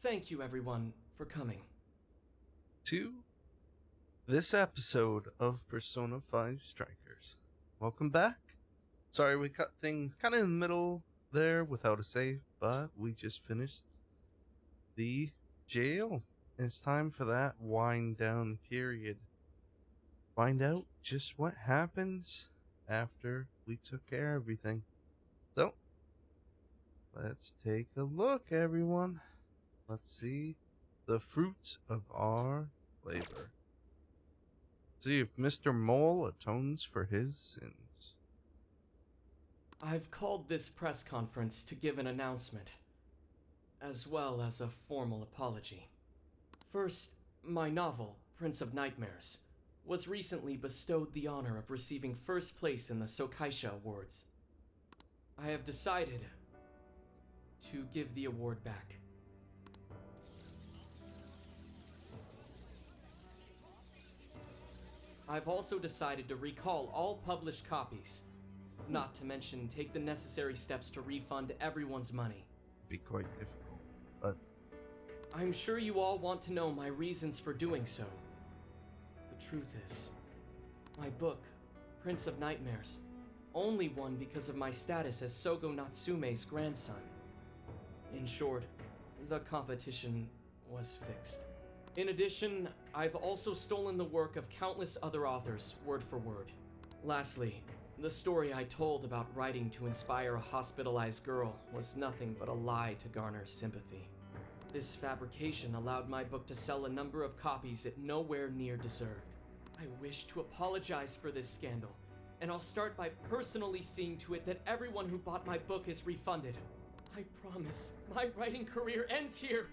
Thank you, everyone, for coming. To this episode of Persona 5 Strikers. Welcome back. Sorry we cut things kind of in the middle there without a save, but we just finished the jail. It's time for that wind down period. Find out just what happens after we took care of everything. So, let's take a look, everyone. Let's see the fruits of our labor. See if Mr. Mole atones for his sins. I've called this press conference to give an announcement, as well as a formal apology. First, my novel, Prince of Nightmares, was recently bestowed the honor of receiving first place in the Sokaisha Awards. I have decided to give the award back. I've also decided to recall all published copies, not to mention take the necessary steps to refund everyone's money. Be quite difficult, but I'm sure you all want to know my reasons for doing so. The truth is, my book, Prince of Nightmares, only won because of my status as Sogo Natsume's grandson. In short, the competition was fixed. In addition, I've also stolen the work of countless other authors, word for word. Lastly, the story I told about writing to inspire a hospitalized girl was nothing but a lie to garner sympathy. This fabrication allowed my book to sell a number of copies it nowhere near deserved. I wish to apologize for this scandal, and I'll start by personally seeing to it that everyone who bought my book is refunded. I promise my writing career ends here.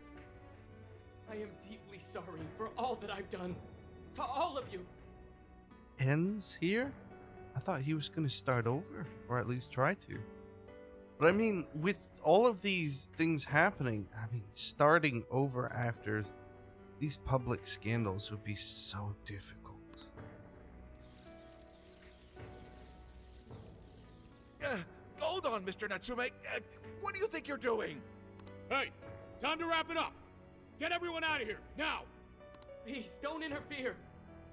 I am deeply sorry for all that I've done. To all of you. ends here? I thought he was going to start over, or at least try to. But I mean, with all of these things happening, starting over after these public scandals would be so difficult. Hold on, Mr. Natsume. What do you think you're doing? Hey, time to wrap it up. Get everyone out of here, now! Please, don't interfere.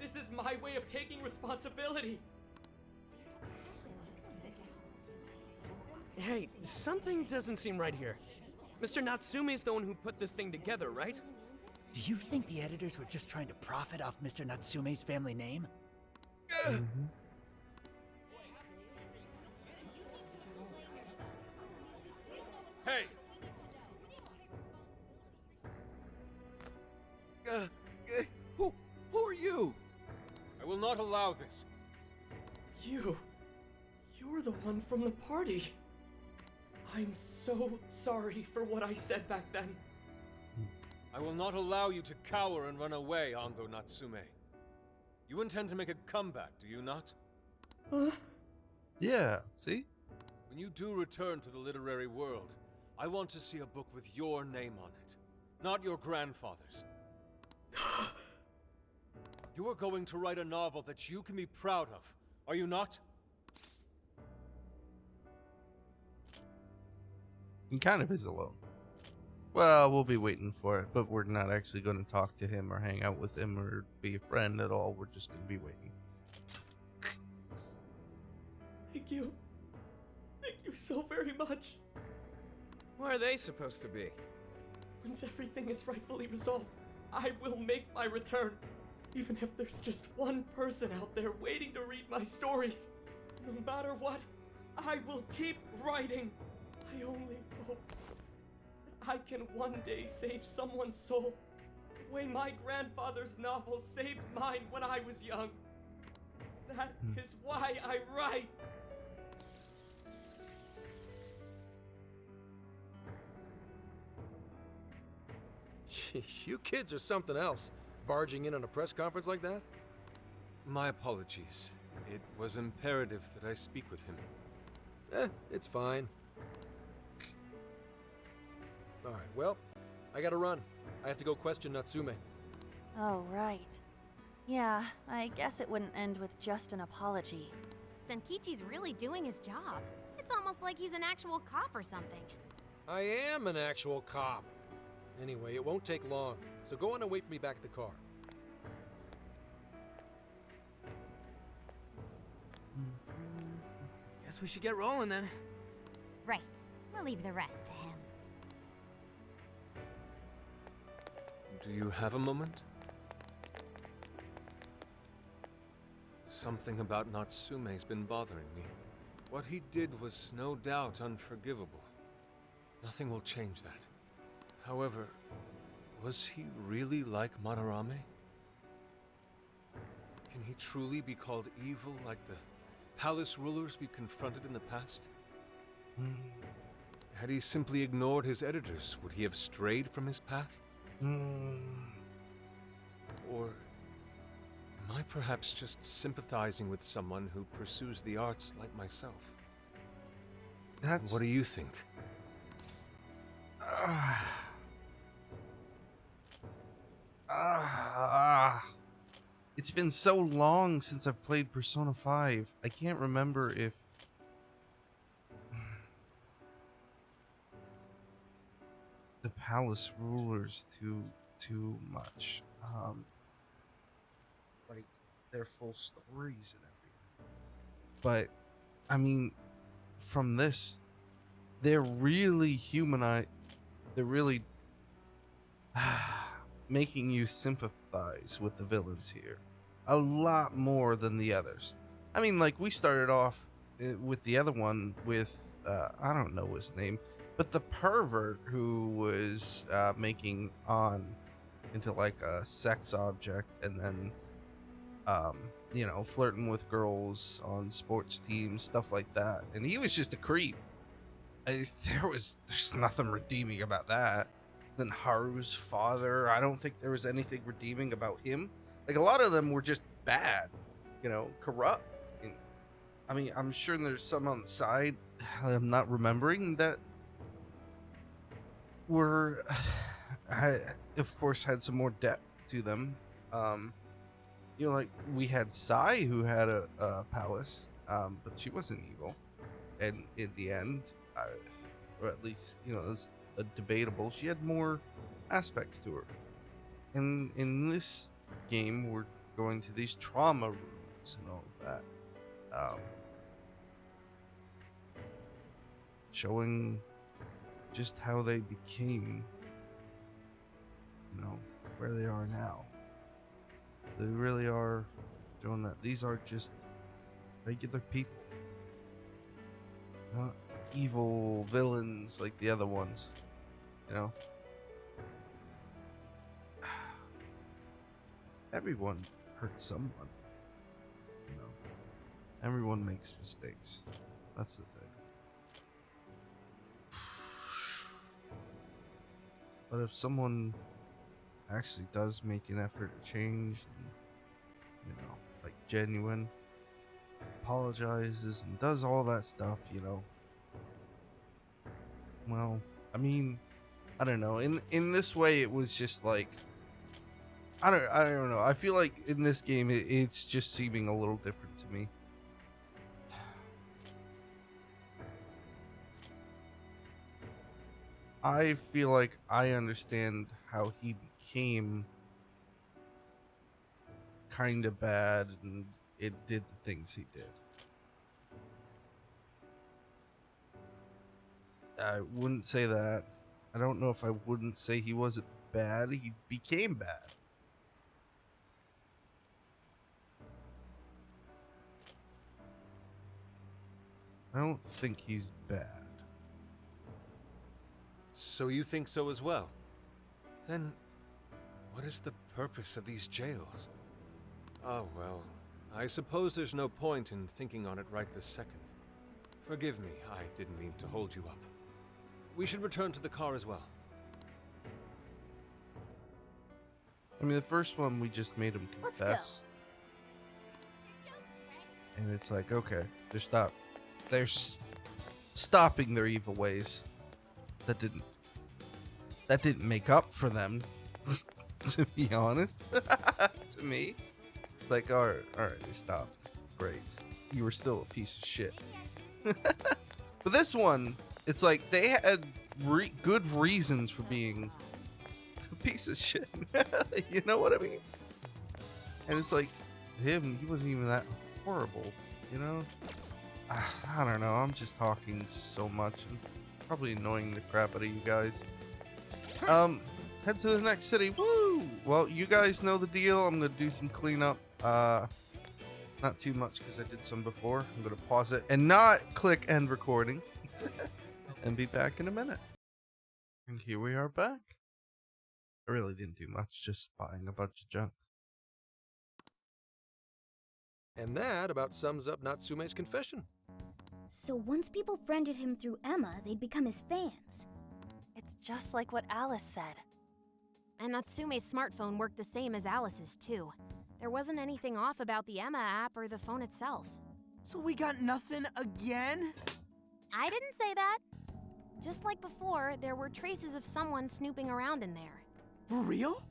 This is my way of taking responsibility. Hey, something doesn't seem right here. Mr. Natsume's the one who put this thing together, right? Do you think the editors were just trying to profit off Mr. Natsume's family name? Hey! Who are you? I will not allow this. You're the one from the party. I'm so sorry for what I said back then. I will not allow you to cower and run away, Ango Natsume. You intend to make a comeback, do you not? Yeah, see? When you do return to the literary world, I want to see a book with your name on it, not your grandfather's. You are going to write a novel that you can be proud of, are you not? He kind of is alone. Well, we'll be waiting for it, but we're not actually going to talk to him or hang out with him or be a friend at all. We're just going to be waiting. Thank you. Thank you so very much. Where are they supposed to be? Once everything is rightfully resolved, I will make my return. Even if there's just one person out there waiting to read my stories. No matter what, I will keep writing. I only hope that I can one day save someone's soul the way my grandfather's novel saved mine when I was young. That is why I write. Sheesh, you kids are something else. Barging in on a press conference like that? My apologies. It was imperative that I speak with him. It's fine. Alright, well, I gotta run. I have to go question Natsume. Oh, right. Yeah, I guess it wouldn't end with just an apology. Senkichi's really doing his job. It's almost like he's an actual cop or something. I am an actual cop. Anyway, it won't take long, so go on and wait for me back at the car. Guess we should get rolling then. Right. We'll leave the rest to him. Do you have a moment? Something about Natsume's been bothering me. What he did was no doubt unforgivable. Nothing will change that. However, was he really like Madarame? Can he truly be called evil like the palace rulers we've confronted in the past? Had he simply ignored his editors, would he have strayed from his path? Or am I perhaps just sympathizing with someone who pursues the arts like myself? That's What do you think? It's been so long since I've played Persona 5. I can't remember if the palace rulers too much. Like their full stories and everything. But I mean, from this, they're really humanize. They're really making you sympathize with the villains here a lot more than the others. I mean, like, we started off with the other one with I don't know his name, but the pervert who was making On into like a sex object, and then you know, flirting with girls on sports teams, stuff like that, and he was just a creep. There's nothing redeeming about that. Then Haru's father, I don't think there was anything redeeming about him. Like, a lot of them were just bad, you know, corrupt. And, I mean, I'm sure there's some on the side I'm not remembering that were, of course, had some more depth to them. You know, like, we had Sai, who had a palace, but she wasn't evil. And in the end, or at least, you know, it's debatable, she had more aspects to her. And in this game, we're going to these trauma rooms and all of that, showing just how they became, you know, where they are now. They really are showing that these are just regular people, not evil villains like the other ones, you know. Everyone hurts someone, you know. Everyone makes mistakes. That's the thing. But if someone actually does make an effort to change, and, you know, like genuine, apologizes and does all that stuff, you know, well, I mean, I don't know. In this way, it was just like, I don't know. I feel like in this game, it's just seeming a little different to me. I feel like I understand how he became kind of bad and it did the things he did. I wouldn't say that. I don't know if I wouldn't say he wasn't bad. He became bad. I don't think he's bad. So you think so as well? Then, what is the purpose of these jails? Oh, well, I suppose there's no point in thinking on it right this second. Forgive me, I didn't mean to hold you up. We should return to the car as well. I mean, the first one, we just made him confess. And it's like, okay, they're stopping their evil ways. That didn't make up for them, to be honest. To me, it's like, all right, they stopped. Great, you were still a piece of shit. But this one, it's like they had good reasons for being a piece of shit. You know what I mean? And it's like, him, he wasn't even that horrible, you know? I don't know, I'm just talking so much and probably annoying the crap out of you guys. Head to the next city. Woo! Well, you guys know the deal. I'm gonna do some cleanup. Not too much because I did some before. I'm gonna pause it and not click end recording and be back in a minute. And here we are back. I really didn't do much, just buying a bunch of junk. And that about sums up Natsume's confession. So once people friended him through Emma, they'd become his fans. It's just like what Alice said. And Natsume's smartphone worked the same as Alice's, too. There wasn't anything off about the Emma app or the phone itself. So we got nothing again? I didn't say that. Just like before, there were traces of someone snooping around in there. For real?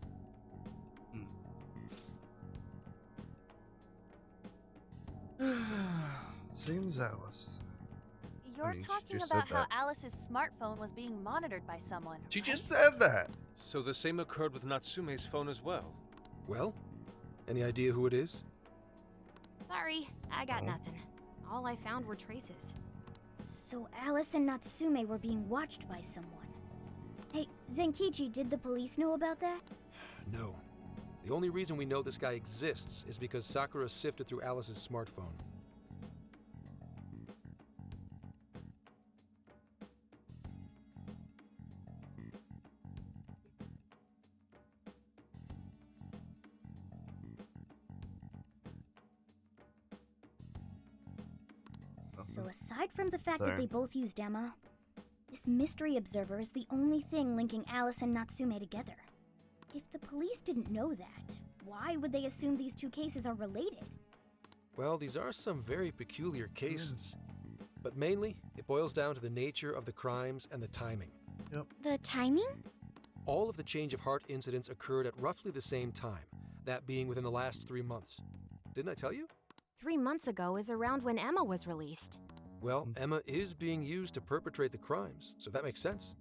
Same as Alice. You're she talking just about said how that. Alice's smartphone was being monitored by someone. She right? just said that. So the same occurred with Natsume's phone as well. Well, any idea who it is? Sorry, I got Oh. nothing. All I found were traces. So Alice and Natsume were being watched by someone. Hey, Zenkichi, did the police know about that? No. The only reason we know this guy exists is because Sakura sifted through Alice's smartphone. So aside from the fact There. that they both used Emma, this mystery observer is the only thing linking Alice and Natsume together. If the police didn't know that, why would they assume these two cases are related? Well, these are some very peculiar cases. But mainly, it boils down to the nature of the crimes and the timing. The timing? All of the change of heart incidents occurred at roughly the same time, that being within the last 3 months. Didn't I tell you? 3 months ago is around when Emma was released. Well, Emma is being used to perpetrate the crimes, so that makes sense.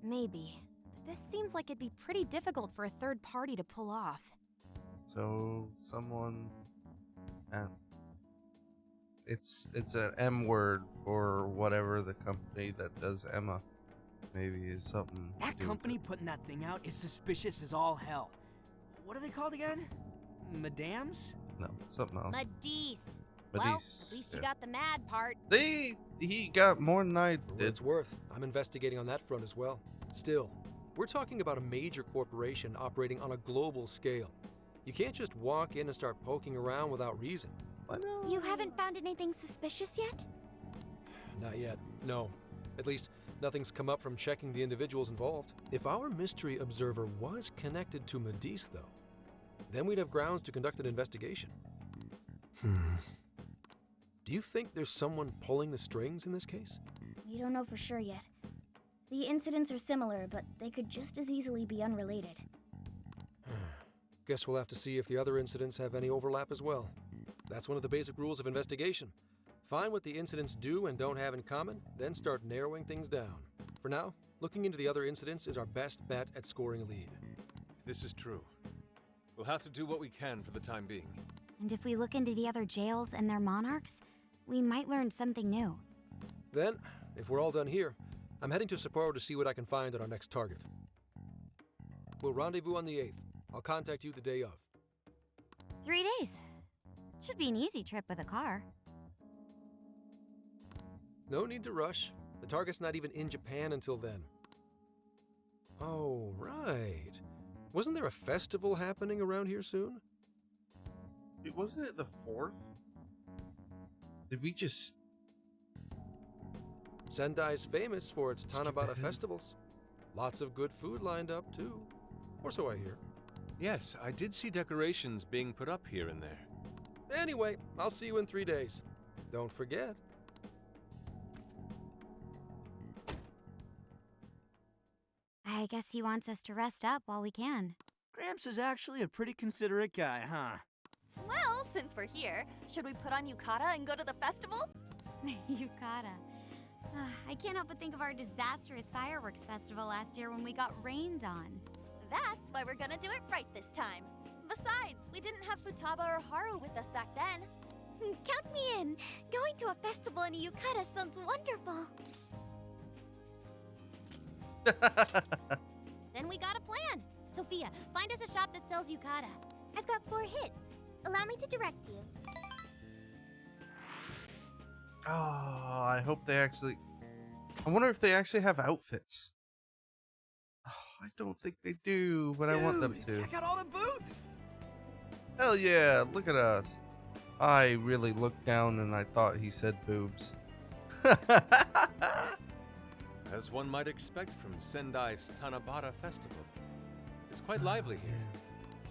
Maybe. But this seems like it'd be pretty difficult for a third party to pull off. So someone, and it's an M word for whatever the company that does Emma. Maybe is something. to That do with company it. putting that thing out is suspicious as all hell. What are they called again? Madams? No, something else. Madisse. Well, Madisse, at least yeah. you got the mad part. He got more than I For what did. it's worth, I'm investigating on that front as well. Still, we're talking about a major corporation operating on a global scale. You can't just walk in and start poking around without reason. I know. You haven't found anything suspicious yet? Not yet, no. At least, nothing's come up from checking the individuals involved. If our mystery observer was connected to Madisse, though, then we'd have grounds to conduct an investigation. Do you think there's someone pulling the strings in this case? We don't know for sure yet. The incidents are similar, but they could just as easily be unrelated. Guess we'll have to see if the other incidents have any overlap as well. That's one of the basic rules of investigation. Find what the incidents do and don't have in common, then start narrowing things down. For now, looking into the other incidents is our best bet at scoring a lead. This is true. We'll have to do what we can for the time being. And if we look into the other jails and their monarchs, we might learn something new. Then, if we're all done here, I'm heading to Sapporo to see what I can find at our next target. We'll rendezvous on the 8th. I'll contact you the day of. 3 days. Should be an easy trip with a car. No need to rush. The target's not even in Japan until then. Oh, right. Wasn't there a festival happening around here soon? Wait, wasn't it the 4th? Did we just? Sendai's famous for its Skip Tanabata ahead. festivals. Lots of good food lined up, too. Or so I hear. Yes, I did see decorations being put up here and there. Anyway, I'll see you in 3 days. Don't forget. I guess he wants us to rest up while we can. Gramps is actually a pretty considerate guy, huh? Well, since we're here, should we put on yukata and go to the festival? Yukata. I can't help but think of our disastrous fireworks festival last year when we got rained on. That's why we're gonna do it right this time. Besides, we didn't have Futaba or Haru with us back then. Count me in. Going to a festival in a yukata sounds wonderful. Then we got a plan. Sophia, find us a shop that sells yukata. I've got 4 hits. Allow me to direct you. Oh, I hope they actually... I wonder if they actually have outfits. Oh, I don't think they do, but I want them to. Check out all the boots! Hell yeah, look at us. I really looked down and I thought he said boobs. As one might expect from Sendai's Tanabata Festival. It's quite lively here.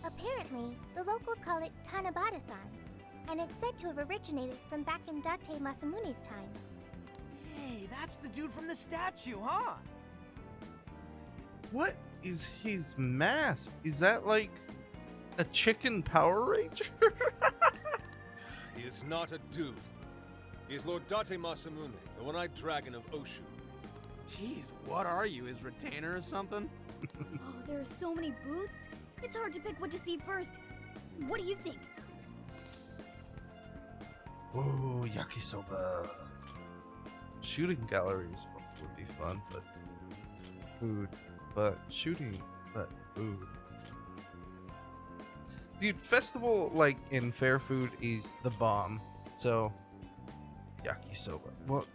Apparently, the locals call it Tanabata-san, and it's said to have originated from back in Date Masamune's time. Hey, that's the dude from the statue, huh? What is his mask? Is that like a chicken Power Ranger? He is not a dude. He is Lord Date Masamune, the one-eyed dragon of Oshu. Jeez, what are you, his retainer or something? Oh, there are so many booths. It's hard to pick what to see first. What do you think? Oh, yakisoba. Shooting galleries would be fun, but food. But shooting, but food. Dude, festival like in fair food is the bomb. So, yakisoba. What?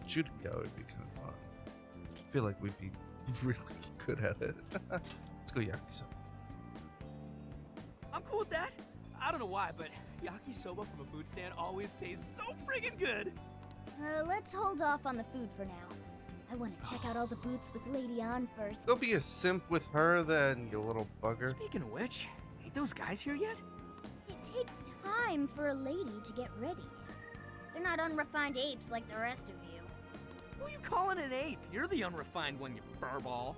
Shooting gallery would be kind of fun. I feel like we'd be really good at it. Let's go yakisoba. I'm cool with that. I don't know why, but yakisoba from a food stand always tastes so friggin' good. Let's hold off on the food for now. I want to check out all the booths with Lady On first. Go be a simp with her then, you little bugger. Speaking of which, ain't those guys here yet? It takes time for a lady to get ready. They're not unrefined apes like the rest of you. Who you calling an ape? You're the unrefined one, you furball.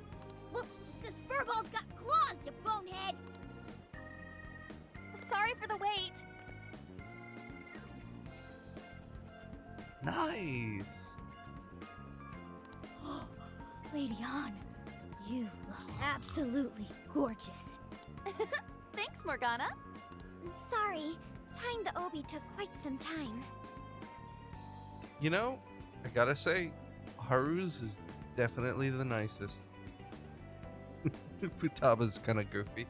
Well, this furball's got claws, you bonehead! Sorry for the wait. Nice. Lady On, you look absolutely gorgeous. Thanks, Morgana. Sorry, tying the obi took quite some time. You know, I gotta say, Haru's is definitely the nicest. Futaba's kind of goofy,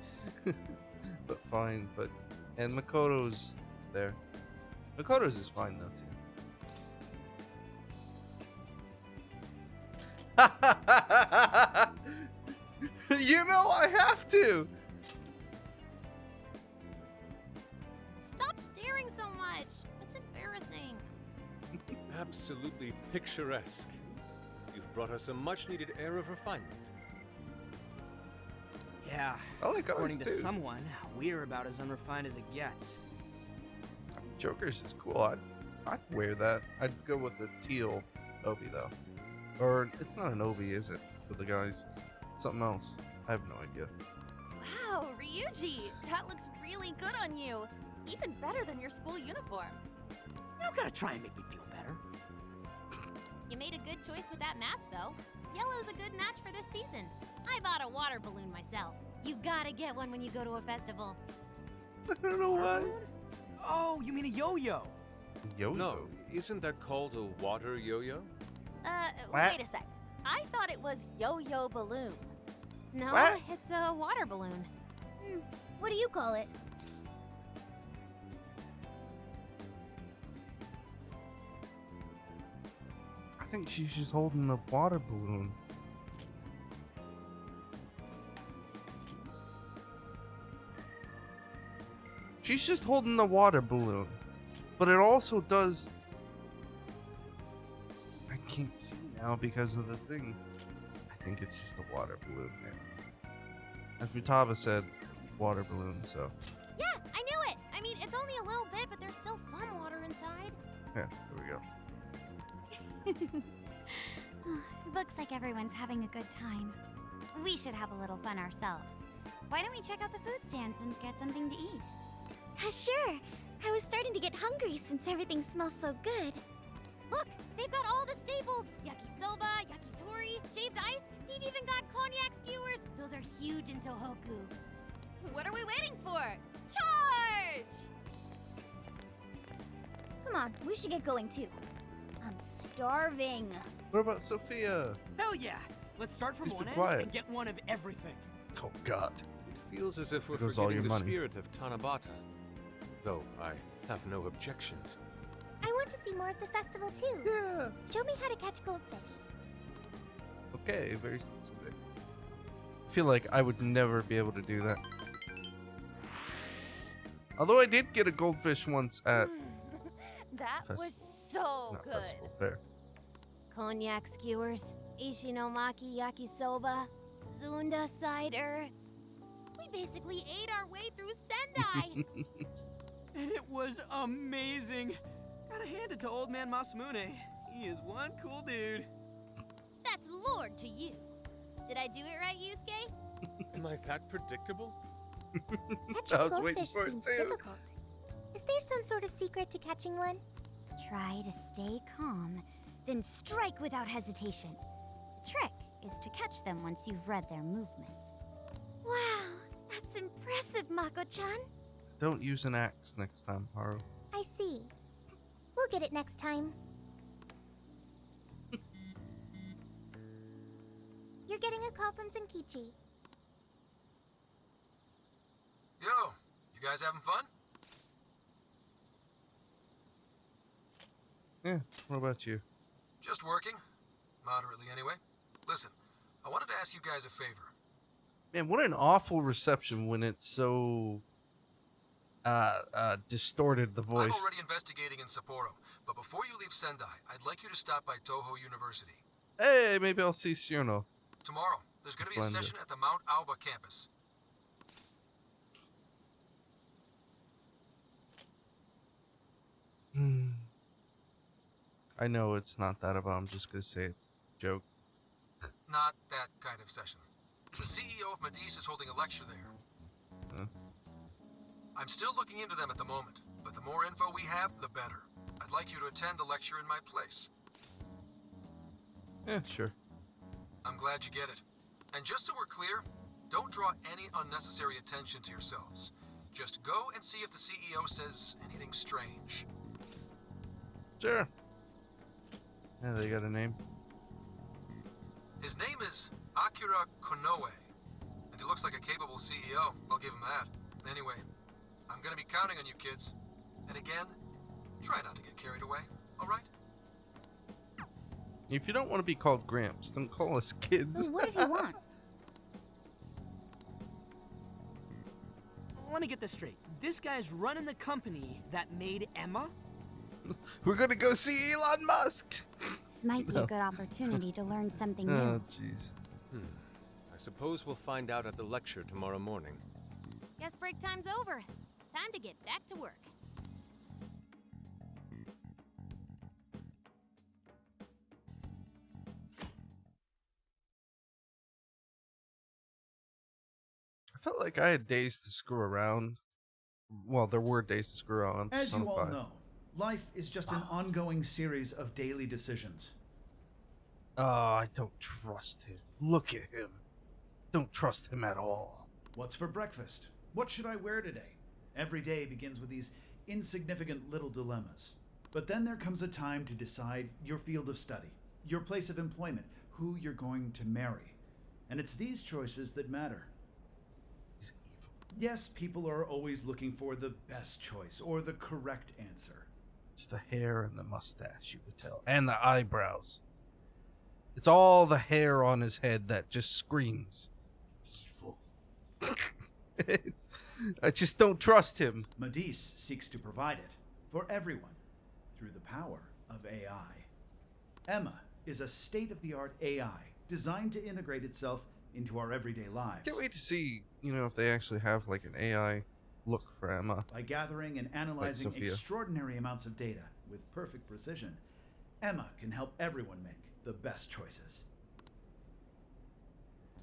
but fine. And Makoto's there. Makoto's is fine though too. You know I have to. Stop staring so much. It's embarrassing. Absolutely picturesque. You've brought us a much-needed air of refinement. Yeah, I like according ours to too. someone, we're about as unrefined as it gets. Joker's is cool. I'd wear that. I'd go with the teal obi though. Or it's not an obi, is it? For the guys, something else. I have no idea. Wow, Ryuji, that looks really good on you. Even better than your school uniform. You don't gotta try and make me feel better. You made a good choice with that mask, though. Yellow's a good match for this season. I bought a water balloon myself. You gotta get one when you go to a festival. I don't know why. Oh, you mean a yo-yo? Yo-yo. No, isn't that called a water yo-yo? What? Wait a sec. I thought it was yo-yo balloon. No, What? it's a water balloon. What do you call it? I think she's just holding a water balloon. She's just holding the water balloon. But it also does... I can't see now because of the thing. I think it's just a water balloon now. As Futaba said, water balloon, so... Yeah, I knew it. I mean, it's only a little bit, but there's still some water inside. Yeah, there we go. Looks like everyone's having a good time. We should have a little fun ourselves. Why don't we check out the food stands and get something to eat? Sure. I was starting to get hungry since everything smells so good. Look, they've got all the staples. Yakisoba, yakitori, shaved ice. They've even got cognac skewers. Those are huge in Tohoku. What are we waiting for? Charge! Come on, we should get going too. I'm starving. What about Sophia? Hell yeah! Let's start from Please be one end quiet. and get one of everything. Oh God. It feels as if we're There goes all forgetting your the money. spirit of Tanabata. Though I have no objections. I want to see more of the festival too. Yeah. Show me how to catch goldfish. Okay, very specific. I feel like I would never be able to do that. Although I did get a goldfish once at That Fest- was so not good. festival fair. Cognac skewers, ishinomaki yakisoba, zunda cider. We basically ate our way through Sendai. And it was amazing. Gotta hand it to old man Masamune. He is one cool dude. That's Lord to you. Did I do it right, Yusuke? Am I that predictable? Catching I was waiting goldfish for it seems too. difficult. Is there some sort of secret to catching one? Try to stay calm, then strike without hesitation. The trick is to catch them once you've read their movements. Wow, that's impressive, Mako-chan. Don't use an axe next time, Haru. I see. We'll get it next time. You're getting a call from Zenkichi. Yo, you guys having fun? Yeah, what about you? Just working. Moderately, anyway. Listen, I wanted to ask you guys a favor. Man, what an awful reception when it's so distorted, the voice. I'm already investigating in Sapporo, but before you leave Sendai, I'd like you to stop by Toho University. Hey, maybe I'll see Siono. Tomorrow, there's going to be a Splendid. session at the Mount Aoba campus. I know it's not that about. I'm just gonna say it's a joke. Not that kind of session. The CEO of Medice is holding a lecture there. Huh? I'm still looking into them at the moment, but the more info we have, the better. I'd like you to attend the lecture in my place. Yeah, sure. I'm glad you get it. And just so we're clear, don't draw any unnecessary attention to yourselves. Just go and see if the CEO says anything strange. Sure. Yeah, they got a name. His name is Akira Konoe, and he looks like a capable CEO. I'll give him that. Anyway, I'm gonna be counting on you kids. And again, try not to get carried away, alright? If you don't want to be called Gramps, don't call us kids. So what did he want? Let me get this straight. This guy's running the company that made Emma? We're gonna go see Elon Musk. This might be No. a good opportunity to learn something Oh, new. jeez. I suppose we'll find out at the lecture tomorrow morning. Guess break time's over. Time to get back to work. I felt like I had days to screw around. Well, there were days to screw around. on As you Persona all 5. know, life is just an ongoing series of daily decisions. Oh, I don't trust him. Look at him. Don't trust him at all. What's for breakfast? What should I wear today? Every day begins with these insignificant little dilemmas. But then there comes a time to decide your field of study, your place of employment, who you're going to marry. And it's these choices that matter. He's evil. Yes, people are always looking for the best choice or the correct answer. It's the hair and the mustache, you could tell. And the eyebrows. It's all the hair on his head that just screams evil. I just don't trust him. Medice seeks to provide it for everyone through the power of AI. Emma is a state-of-the-art AI designed to integrate itself into our everyday lives. Can't wait to see, if they actually have like an AI look for Emma. By gathering and analyzing Sophia. extraordinary amounts of data with perfect precision, Emma can help everyone make the best choices.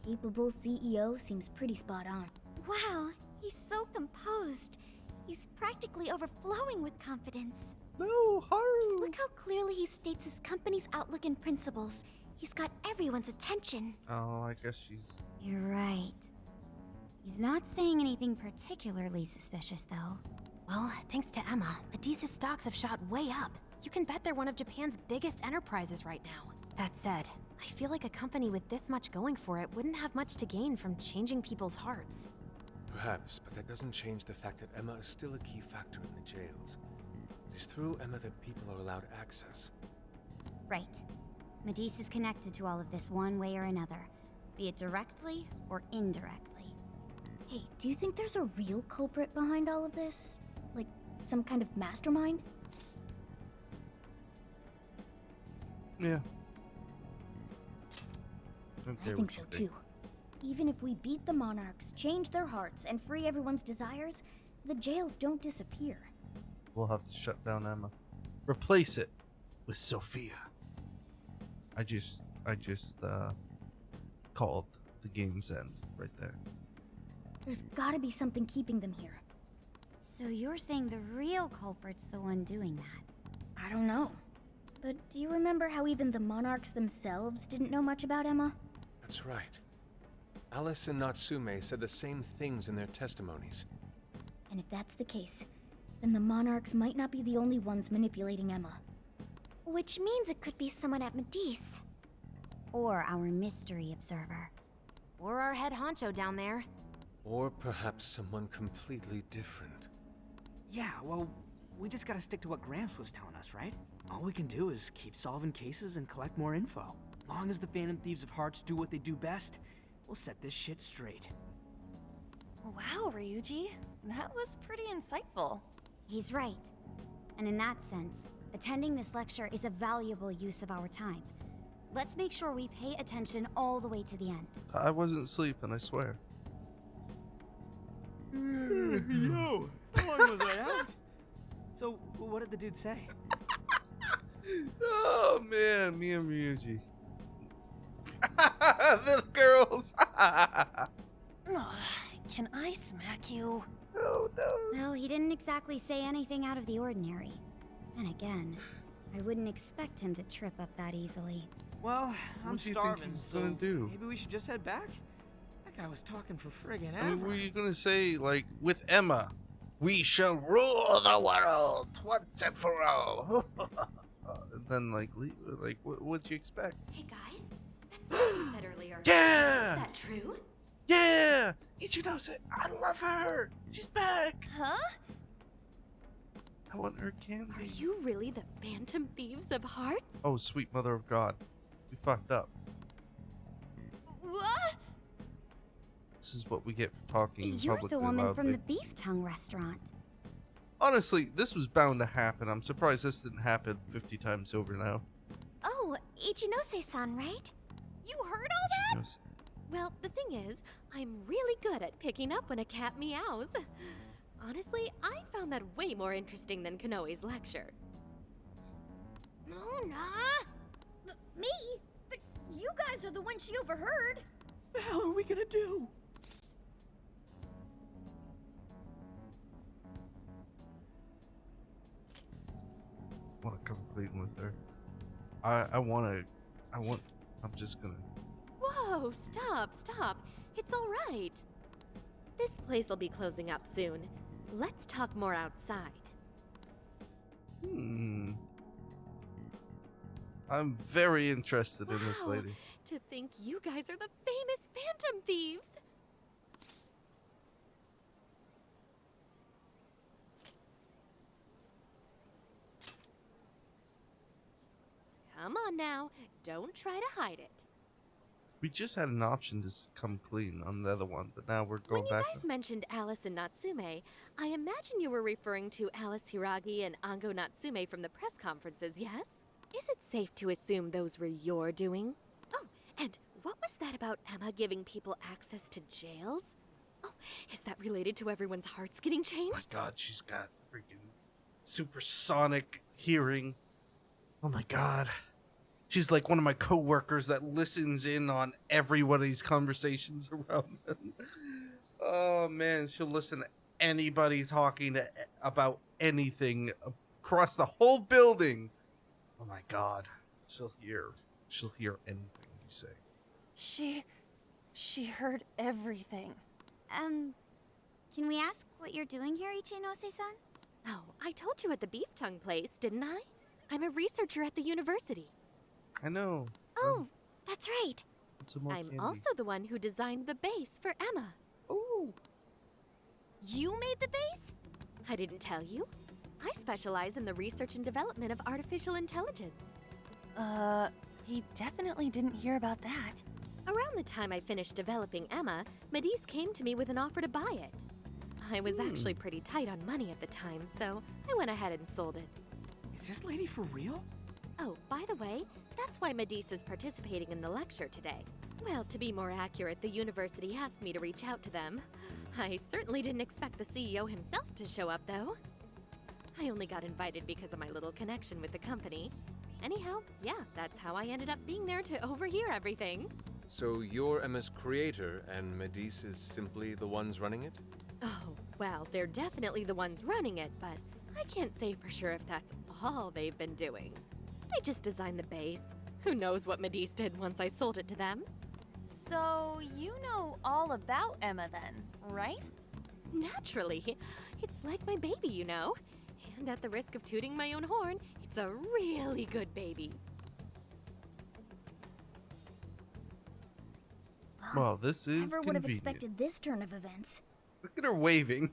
Capable CEO seems pretty spot on. Wow, he's so composed. He's practically overflowing with confidence. No, Haru! Look how clearly he states his company's outlook and principles. He's got everyone's attention. Oh, I guess she's... You're right. He's not saying anything particularly suspicious, though. Well, thanks to Emma, Medea's stocks have shot way up. You can bet they're one of Japan's biggest enterprises right now. That said, I feel like a company with this much going for it wouldn't have much to gain from changing people's hearts. Perhaps, but that doesn't change the fact that Emma is still a key factor in the jails. It is through Emma that people are allowed access. Right. Medis is connected to all of this one way or another, be it directly or indirectly. Hey, do you think there's a real culprit behind all of this? Like, some kind of mastermind? Yeah. I think so too. Even if we beat the monarchs, change their hearts, and free everyone's desires, the jails don't disappear. We'll have to shut down Emma. Replace it with Sophia. I just called the game's end right there. There's gotta be something keeping them here. So you're saying the real culprit's the one doing that? I don't know. But do you remember how even the monarchs themselves didn't know much about Emma? That's right. Alice and Natsume said the same things in their testimonies. And if that's the case, then the monarchs might not be the only ones manipulating Emma. Which means it could be someone at Medis. Or our mystery observer. Or our head honcho down there. Or perhaps someone completely different. Yeah, well, we just gotta stick to what Gramps was telling us, right? All we can do is keep solving cases and collect more info. Long as the Phantom Thieves of Hearts do what they do best, we'll set this shit straight. Wow, Ryuji. That was pretty insightful. He's right. And in that sense, attending this lecture is a valuable use of our time. Let's make sure we pay attention all the way to the end. I wasn't sleeping, I swear. Yo, how long was I out? So, what did the dude say? Oh man, me and Ryuji. The girls. Can I smack you? Oh no. Well, he didn't exactly say anything out of the ordinary. Then again, I wouldn't expect him to trip up that easily. Well, I'm What do you think starving, he's so gonna do? maybe we should just head back? That guy was talking for friggin' I mean, ever. were you gonna say, like, with Emma, we shall rule the world once and for all? And then, like, what'd you expect? Hey guys, that's what you said earlier. Yeah! Is that true? Yeah! Ichinose, I love her! She's back! Huh? I want her candy. Are you really the Phantom Thieves of Hearts? Oh, sweet mother of God. We fucked up. What? This is what we get for talking You're publicly the woman loudly. from the beef tongue restaurant. Honestly, this was bound to happen. I'm surprised this didn't happen 50 times over now. Oh, Ichinose-san, right? You heard all that? Ichinose. Well, the thing is, I'm really good at picking up when a cat meows. Honestly, I found that way more interesting than Konoe's lecture. Mona? Me? But you guys are the ones she overheard. The hell are we gonna do? Want to come clean with her. I'm just gonna. Whoa, stop. It's all right. This place will be closing up soon. Let's talk more outside. I'm very interested in this Wow, lady. To think you guys are the famous Phantom Thieves. Come on now, don't try to hide it. We just had an option to come clean on the other one, but now we're going When you back. guys mentioned Alice and Natsume, I imagine you were referring to Alice Hiragi and Ango Natsume from the press conferences, yes? Is it safe to assume those were your doing? Oh, and what was that about Emma giving people access to jails? Oh, is that related to everyone's hearts getting Oh my changed? God, she's got freaking supersonic hearing. Oh my God. She's like one of my coworkers that listens in on every one of these conversations around them. Oh man, she'll listen to anybody talking about anything across the whole building. Oh my god. She'll hear anything you say. She heard everything. Can we ask what you're doing here, Ichinose-san? Oh, I told you at the beef tongue place, didn't I? I'm a researcher at the university. I know. Oh, that's right. I'm also the one who designed the base for Emma. Oh. You made the base? I didn't tell you. I specialize in the research and development of artificial intelligence. He definitely didn't hear about that. Around the time I finished developing Emma, Medice came to me with an offer to buy it. I was actually pretty tight on money at the time, so I went ahead and sold it. Is this lady for real? Oh, by the way, that's why Medice is participating in the lecture today. Well, to be more accurate, the university asked me to reach out to them. I certainly didn't expect the CEO himself to show up, though. I only got invited because of my little connection with the company. Anyhow, yeah, that's how I ended up being there to overhear everything. So you're Emma's creator, and Medice is simply the ones running it? Oh, well, they're definitely the ones running it, but I can't say for sure if that's all they've been doing. I just designed the base. Who knows what Medice did once I sold it to them? So, you know all about Emma then, right? Naturally. It's like my baby, you know. And at the risk of tooting my own horn, it's a really good baby. Well, this is Never would have convenient. expected this turn of events. Look at her waving.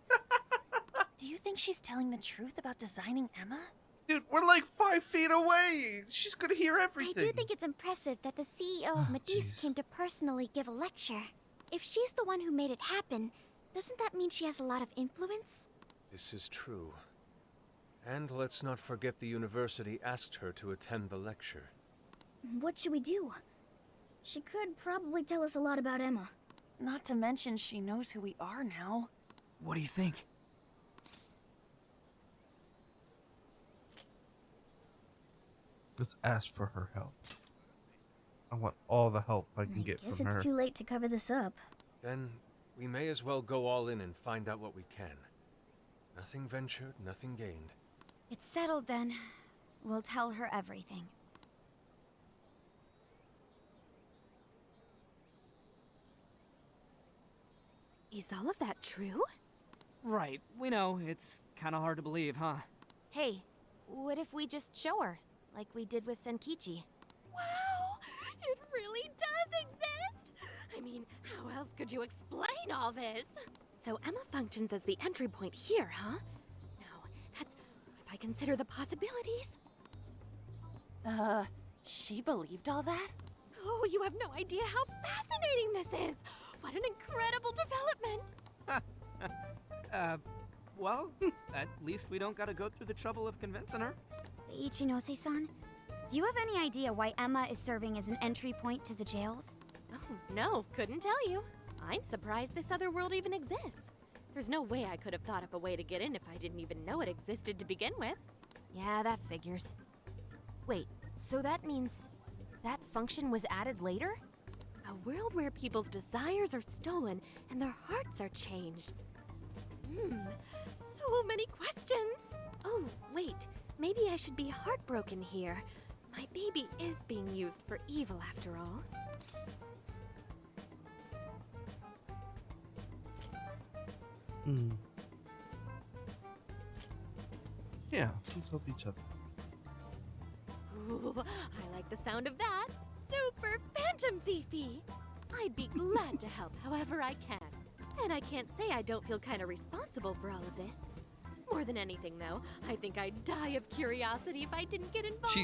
Do you think she's telling the truth about designing Emma? Dude, we're like 5 feet away. She's gonna hear everything. I do think it's impressive that the CEO of Medice came to personally give a lecture. If she's the one who made it happen, doesn't that mean she has a lot of influence? This is true. And let's not forget the university asked her to attend the lecture. What should we do? She could probably tell us a lot about Emma. Not to mention she knows who we are now. What do you think? Let's ask for her help. I want all the help I can get Guess from her. it's too late to cover this up. Then we may as well go all in and find out what we can. Nothing ventured, nothing gained. It's settled then. We'll tell her everything. Is all of that true? Right, we know. It's kind of hard to believe, huh? Hey, what if we just show her, like we did with Senkichi? Wow! It really does exist! I mean, how else could you explain all this? So Emma functions as the entry point here, huh? No, that's... if I consider the possibilities... She believed all that? Oh, you have no idea how fascinating this is! What an incredible development! Well, at least we don't gotta go through the trouble of convincing her. Ichinose-san, do you have any idea why Emma is serving as an entry point to the jails? Oh, no, couldn't tell you. I'm surprised this other world even exists. There's no way I could have thought up a way to get in if I didn't even know it existed to begin with. Yeah, that figures. Wait, so that means that function was added later? A world where people's desires are stolen and their hearts are changed. So many questions. Oh, wait. Maybe I should be heartbroken here. My baby is being used for evil after all. Yeah, let's help each other. Ooh, I like the sound of that. Super Phantom Thiefy! I'd be glad to help however I can. And I can't say I don't feel kind of responsible for all of this. More than anything, though, I think I'd die of curiosity if I didn't get involved.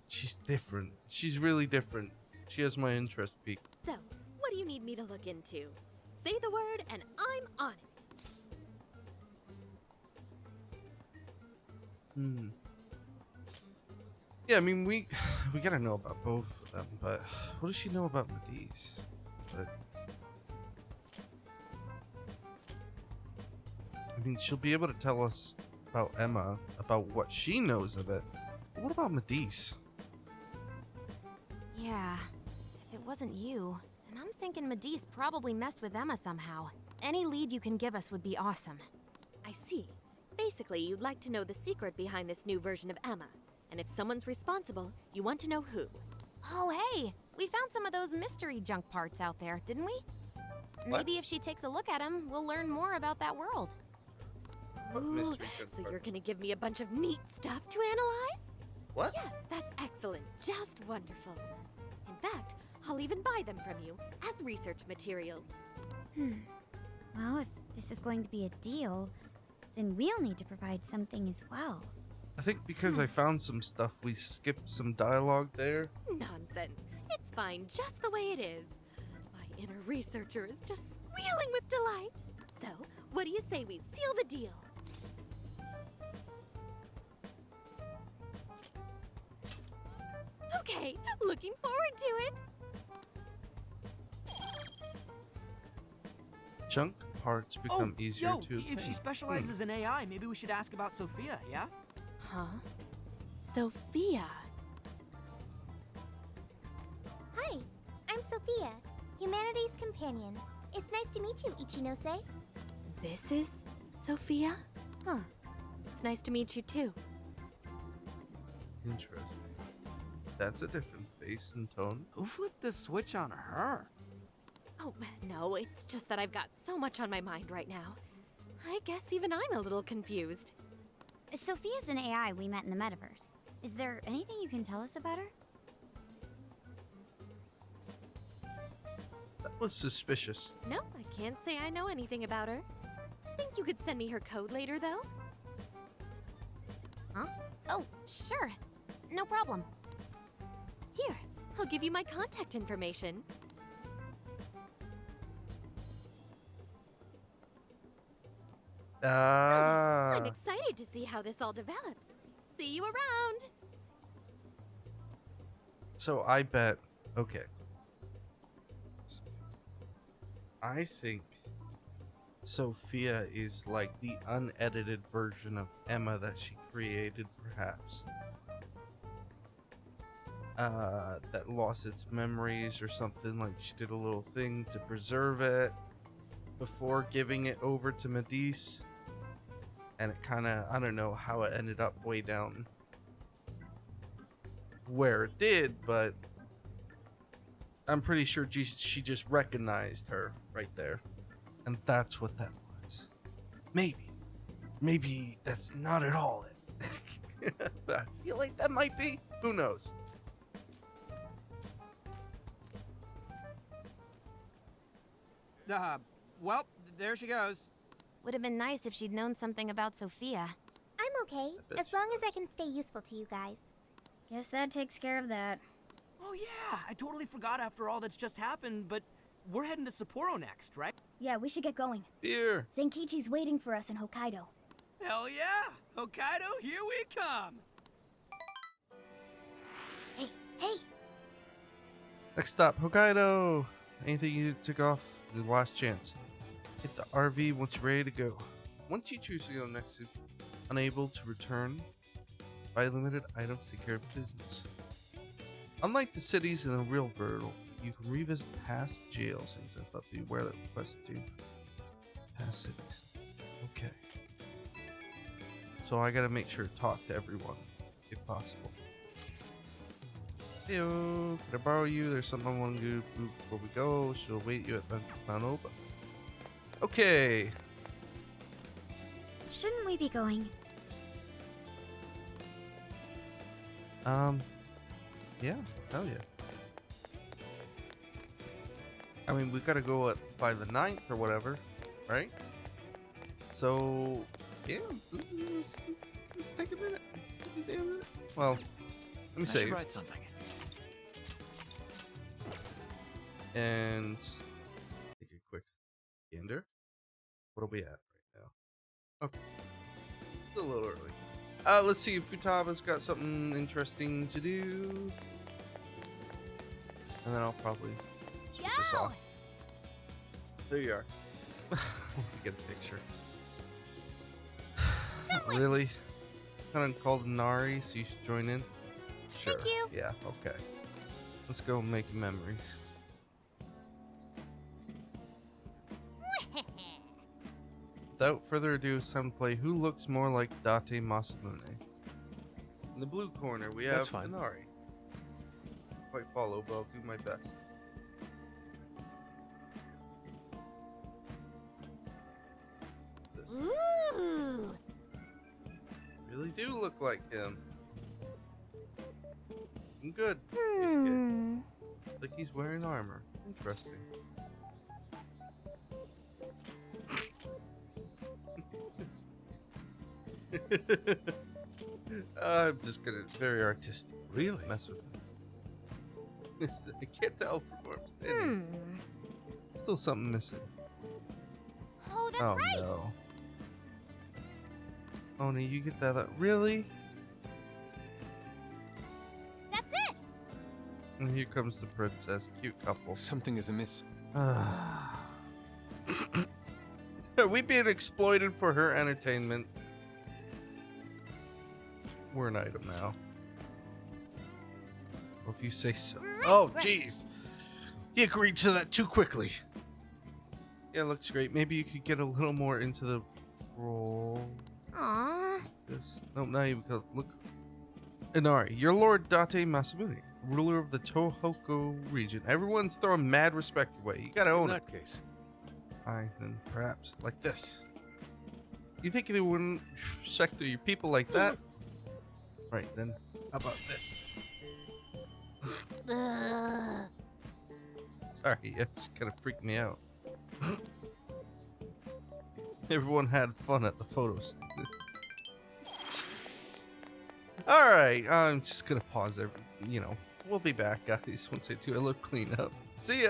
She's different. She's really different. She has my interest peaked. So, what do you need me to look into? Say the word and I'm on it. Yeah, I mean, we gotta know about both of them, but what does she know about Medice? But I mean, she'll be able to tell us about Emma, about what she knows of it. But what about Medice? Yeah, if it wasn't you, and I'm thinking Medice probably messed with Emma somehow. Any lead you can give us would be awesome. I see. Basically, you'd like to know the secret behind this new version of Emma. And if someone's responsible, you want to know who. Oh, hey! We found some of those mystery junk parts out there, didn't we? What? Maybe if she takes a look at them, we'll learn more about that world. What Ooh, mystery junk so part? you're gonna give me a bunch of neat stuff to analyze? What? Yes, that's excellent. Just wonderful. In fact, I'll even buy them from you as research materials. Well, if this is going to be a deal, then we'll need to provide something as well. I think because I found some stuff, we skipped some dialogue there. Nonsense. It's fine just the way it is. My inner researcher is just squealing with delight. So, what do you say we seal the deal? Okay, looking forward to it. Junk parts become easier yo, to if she obtain. specializes in AI, maybe we should ask about Sophia, yeah? Huh? Sophia. Hi, I'm Sophia, Humanity's companion. It's nice to meet you, Ichinose. This is Sophia? Huh. It's nice to meet you too. Interesting. That's a different face and tone. Who flipped the switch on her? Oh, no, it's just that I've got so much on my mind right now. I guess even I'm a little confused. Sophia's an AI we met in the metaverse. Is there anything you can tell us about her? That was suspicious. No, I can't say I know anything about her. Think you could send me her code later, though? Huh? Oh, sure. No problem. Here, I'll give you my contact information. I'm excited to see how this all develops. See you around. So I bet. Okay. I think Sophia is like the unedited version of Emma that she created, perhaps. That lost its memories or something. Like she did a little thing to preserve it before giving it over to Medice. And it kind of, I don't know how it ended up way down where it did, but I'm pretty sure she just recognized her right there. And that's what that was. Maybe that's not at all it. But I feel like that might be. Who knows? Well, there she goes. Would have been nice if she'd known something about Sophia. I'm okay, as long as I can stay useful to you guys. Guess that takes care of that. Oh yeah, I totally forgot after all that's just happened, but we're heading to Sapporo next, right? Yeah, we should get going. Beer. Zenkichi's waiting for us in Hokkaido. Hell yeah! Hokkaido, here we come! Hey! Next stop, Hokkaido. Anything you took off, the last chance. Hit the RV once you're ready to go. Once you choose to go next to unable to return, buy limited items to take care of business. Unlike the cities in the real world, you can revisit past jail scenes. I thought beware that requested to past cities. Okay. So I gotta make sure to talk to everyone, if possible. Heyo, can I borrow you? There's something I want to do before we go. She'll await you at Venture Nova. Okay. Shouldn't we be going? Yeah, hell yeah. I mean, we gotta go by the 9th or whatever, right? So, yeah, let's take a minute. Let's take a damn minute. Well, let me I save. should write something. And take a quick gander. What are we at right now? Okay. It's a little early. Let's see if Futaba's got something interesting to do. And then I'll probably switch us off. There you are. Let me get a picture. Really? Kind of called Nari, so you should join in? Sure. Thank you. Yeah, okay. Let's go make memories. without further ado, it's time to play Who Looks More Like Date Masamune. In the blue corner, we have That's fine. Inari. Quite follow, but I'll do my best. This. Ooh. Really do look like him. Looking good. This kid. Like he's wearing armor. Interesting. I'm just gonna very artistic. Really? Mess with him. I can't tell from where I'm standing. Still something missing. Oh, that's Oh right. no. Oni, you get that? Really? That's it. And here comes the princess. Cute couple. Something is amiss. Are we being exploited for her entertainment? We're an item now. Well, if you say so. Oh, jeez. He agreed to that too quickly. Yeah, it looks great. Maybe you could get a little more into the role. Aww. This. No, not even because look. Inari, you're Lord Date Masamune, ruler of the Tohoku region. Everyone's throwing mad respect your way. You gotta own In it. that case. Fine, then perhaps like this. You think they wouldn't respect your people like that? Right, then how about this? Sorry, it just kind of freaked me out. Everyone had fun at the photo studio. Alright, I'm just gonna pause there. You know, we'll be back, guys, once I do a little cleanup. See ya!